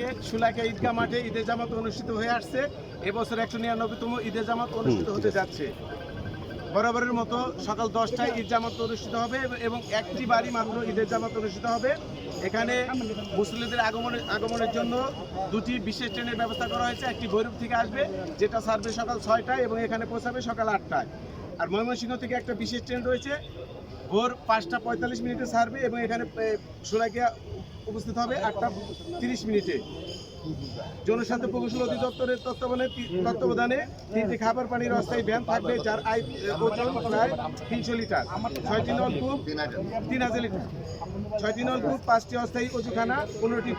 থেকে সুলাইকা ঈদগাহ মাঠে ঈদের জামাত অনুষ্ঠিত হয়ে আসছে। এবছর 199তম ঈদের জামাত অনুষ্ঠিত হতে যাচ্ছে। বরাবরের মতো সকাল 10টায় ঈদ জামাত অনুষ্ঠিত হবে এবং একটি বাড়ি মাত্র ঈদের জামাত অনুষ্ঠিত হবে। এখানে মুসল্লিদের আগমনের জন্য দুটি বিশেষ ট্রেনের ব্যবস্থা করা হয়েছে। একটি ভৈরব থেকে আসবে, যেটা ছাড়বে সকাল 6টায় এবং এখানে পৌঁছাবে সকাল 8টায়। আর ময়মনসিংহ থেকে একটা বিশেষ ট্রেন রয়েছে, ভোর 5টা 45 ছাড়বে এবং এখানে সুলাইকা উপস্থিত হবে 8টা 30 জনস্বাস্থ্য প্রকৌশল অধিদপ্তরের তত্ত্বাবধানে 3টি খাবার পানির অস্থায়ী ভ্যান থাকবে, যার ওজন প্রায় 300 লিটার, 6টি নলকূপ 3000 লিটার, 6টি নলকূপ, 5টি অস্থায়ী অজুখানা, 15টি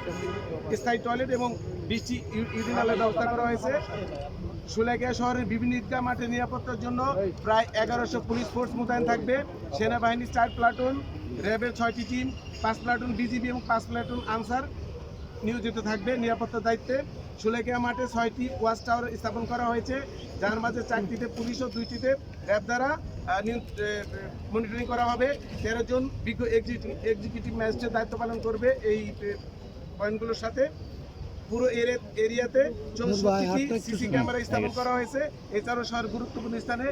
স্থায়ী টয়লেট এবং 20টি ইউরিনালের ব্যবস্থা করা হয়েছে। সুলাইকা শহরের বিভিন্ন ঈদগাহ মাঠে নিরাপত্তার জন্য প্রায় 1100 পুলিশ ফোর্স মোতায়েন থাকবে। সেনাবাহিনীর 4 প্লাটুন, র্যাবের 6টি টিম, 5 প্লাটুন বিজিবি এবং 5 প্লাটুন আনসার নিয়োজিত থাকবে নিরাপত্তার দায়িত্বে। সুলাইকা মাঠে 6টি ওয়াচ টাওয়ার স্থাপন করা হয়েছে, যার মাঝে 4টিতে পুলিশ ও 2টিতে র্যাব দ্বারা মনিটরিং করা হবে। 13 জন বিজ্ঞ এক্সিকিউটিভ ম্যাজিস্ট্রেট দায়িত্ব পালন করবে এই পয়েন্টগুলোর সাথে। পুরো এরিয়াতে 64টি সিসি ক্যামেরা স্থাপন করা হয়েছে। এছাড়াও শহরের গুরুত্বপূর্ণ স্থানে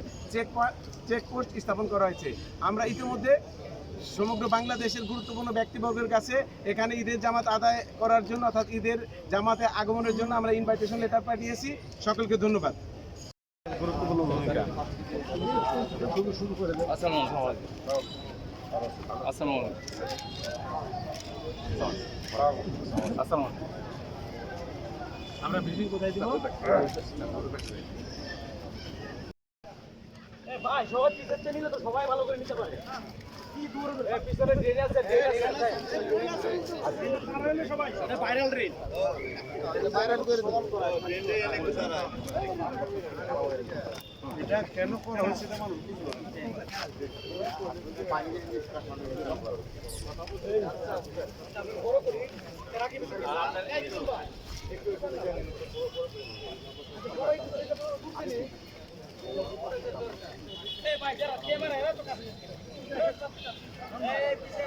চেকপোস্ট স্থাপন করা হয়েছে। আমরা ইতিমধ্যে সমগ্র বাংলাদেশের গুরুত্বপূর্ণ ব্যক্তিবর্গের কাছে এখানে ঈদের জামাত আদায় করার জন্য, অর্থাৎ ঈদের জামাতে আগমনের জন্য আমরা ইনভাইটেশন লেটার পাঠিয়েছি। সকলকে ধন্যবাদ। গুরুত্বপূর্ণ ভূমিকা। আমরা ব্রিফিং কোথায় দিব? ভাই সবাই পিছনে নিলে তো সবাই ভালো করে নিতে পারে। কি দূর পিছনে ড্রেন আছে, সবাই ভাইরাল ড্রেন, ভাইরাল করে দাও। এটা কেন করা হচ্ছে তা মানুষ ভাই যারা ক্যামেরা है तो কাছে এই পিছে